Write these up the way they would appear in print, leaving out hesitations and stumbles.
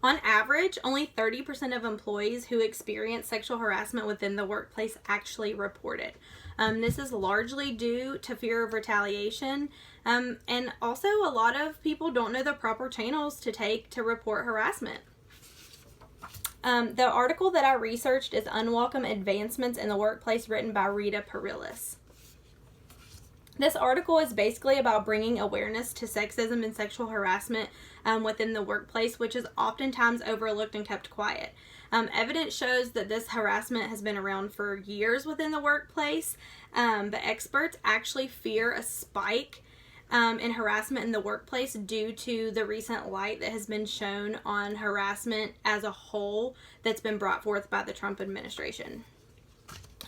On average, only 30% of employees who experience sexual harassment within the workplace actually report it. This is largely due to fear of retaliation, and also a lot of people don't know the proper channels to take to report harassment. The article that I researched is Unwelcome Advancements in the Workplace, written by Rita Perillis. This article is basically about bringing awareness to sexism and sexual harassment within the workplace, which is oftentimes overlooked and kept quiet. Evidence shows that this harassment has been around for years within the workplace, but experts actually fear a spike in harassment in the workplace due to the recent light that has been shown on harassment as a whole that's been brought forth by the Trump administration.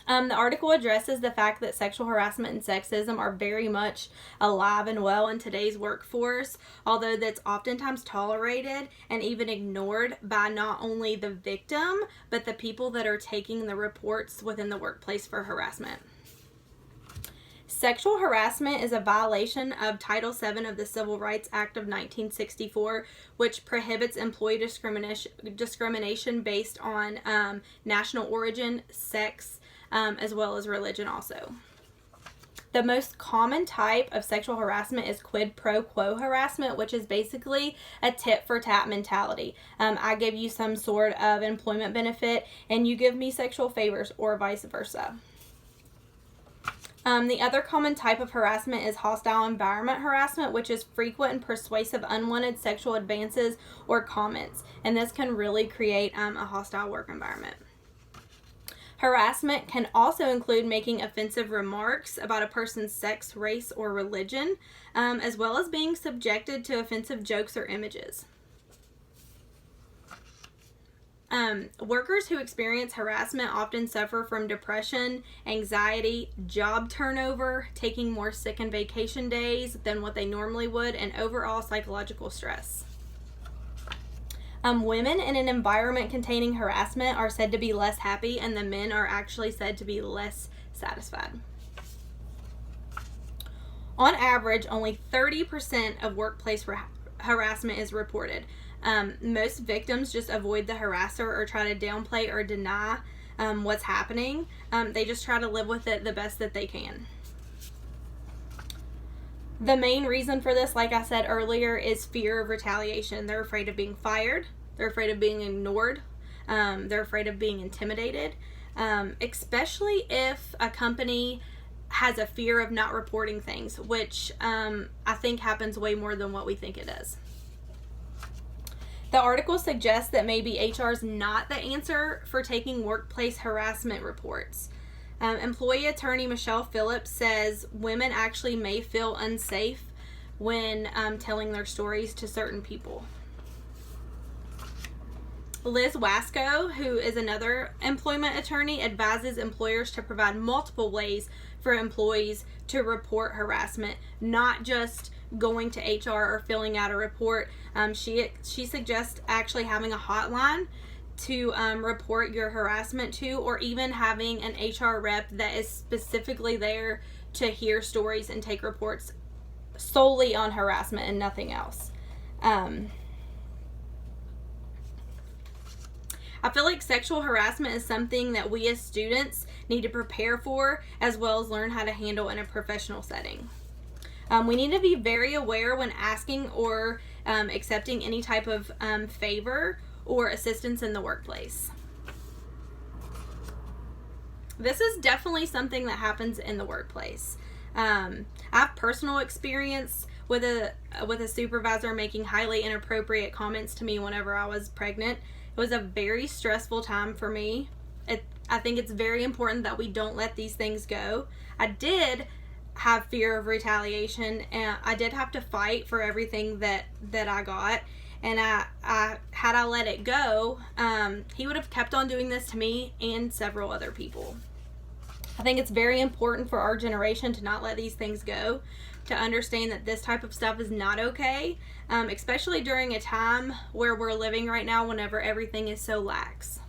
The article addresses the fact that sexual harassment and sexism are very much alive and well in today's workforce, although that's oftentimes tolerated and even ignored by not only the victim, but the people that are taking the reports within the workplace for harassment. Sexual harassment is a violation of Title VII of the Civil Rights Act of 1964, which prohibits employee discrimination based on national origin, sex, as well as religion also. The most common type of sexual harassment is quid pro quo harassment, which is basically a tit for tat mentality. I give you some sort of employment benefit and you give me sexual favors, or vice versa. The other common type of harassment is hostile environment harassment, which is frequent and persuasive unwanted sexual advances or comments, and this can really create a hostile work environment. Harassment can also include making offensive remarks about a person's sex, race, or religion, as well as being subjected to offensive jokes or images. Workers who experience harassment often suffer from depression, anxiety, job turnover, taking more sick and vacation days than what they normally would, and overall psychological stress. Women in an environment containing harassment are said to be less happy, and the men are actually said to be less satisfied. On average, only 30% of workplace harassment is reported. Most victims just avoid the harasser or try to downplay or deny what's happening. They just try to live with it the best that they can. The main reason for this, like I said earlier, is fear of retaliation. They're afraid of being fired. They're afraid of being ignored. They're afraid of being intimidated, especially if a company has a fear of not reporting things, which I think happens way more than what we think it does. The article suggests that maybe HR is not the answer for taking workplace harassment reports. Employee attorney Michelle Phillips says women actually may feel unsafe when telling their stories to certain people. Liz Wasco, who is another employment attorney, advises employers to provide multiple ways for employees to report harassment, not just going to HR or filling out a report. She suggests actually having a hotline to report your harassment to, or even having an HR rep that is specifically there to hear stories and take reports solely on harassment and nothing else. I feel like sexual harassment is something that we as students need to prepare for, as well as learn how to handle in a professional setting. We need to be very aware when asking or accepting any type of favor or assistance in the workplace. This is definitely something that happens in the workplace. I have personal experience with a supervisor making highly inappropriate comments to me whenever I was pregnant. It was a very stressful time for me. I think it's very important that we don't let these things go. I did have fear of retaliation, and I did have to fight for everything that I got. And had I let it go, he would have kept on doing this to me and several other people. I think it's very important for our generation to not let these things go, to understand that this type of stuff is not okay, especially during a time where we're living right now, whenever everything is so lax.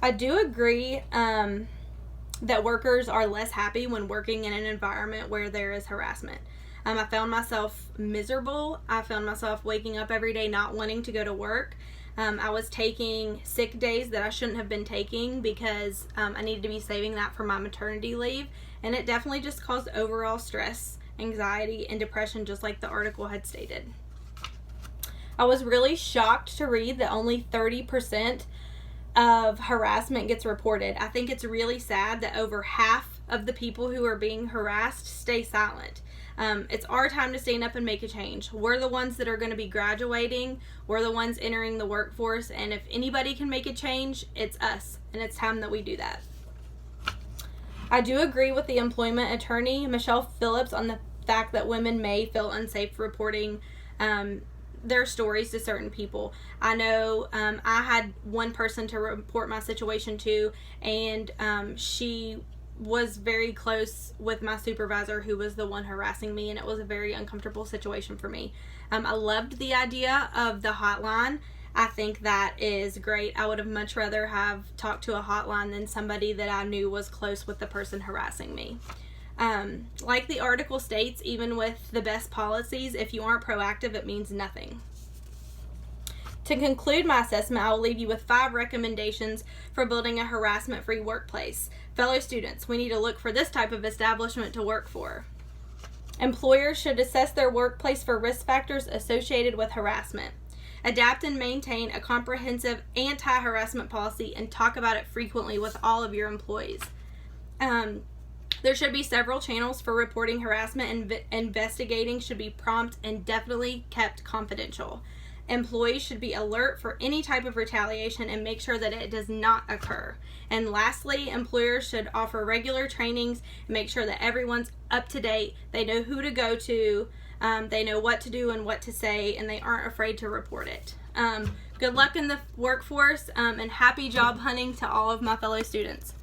I do agree that workers are less happy when working in an environment where there is harassment. I found myself miserable. I found myself waking up every day not wanting to go to work. I was taking sick days that I shouldn't have been taking because I needed to be saving that for my maternity leave. And it definitely just caused overall stress, anxiety, and depression, just like the article had stated. I was really shocked to read that only 30% of harassment gets reported. I think it's really sad that over half of the people who are being harassed stay silent. It's our time to stand up and make a change. We're the ones that are going to be graduating. We're the ones entering the workforce. And if anybody can make a change, it's us. And it's time that we do that. I do agree with the employment attorney, Michelle Phillips, on the fact that women may feel unsafe reporting their stories to certain people. I know I had one person to report my situation to, and she was very close with my supervisor, who was the one harassing me, and it was a very uncomfortable situation for me. I loved the idea of the hotline. I think that is great. I would have much rather have talked to a hotline than somebody that I knew was close with the person harassing me. Like the article states, even with the best policies, if you aren't proactive, it means nothing. To conclude my assessment, I will leave you with 5 recommendations for building a harassment-free workplace. Fellow students, we need to look for this type of establishment to work for. Employers should assess their workplace for risk factors associated with harassment. Adapt and maintain a comprehensive anti-harassment policy and talk about it frequently with all of your employees. There should be several channels for reporting harassment, and investigating should be prompt and definitely kept confidential. Employees should be alert for any type of retaliation and make sure that it does not occur. And lastly, employers should offer regular trainings and make sure that everyone's up to date. They know who to go to, they know what to do and what to say, and they aren't afraid to report it. Good luck in the workforce, and happy job hunting to all of my fellow students.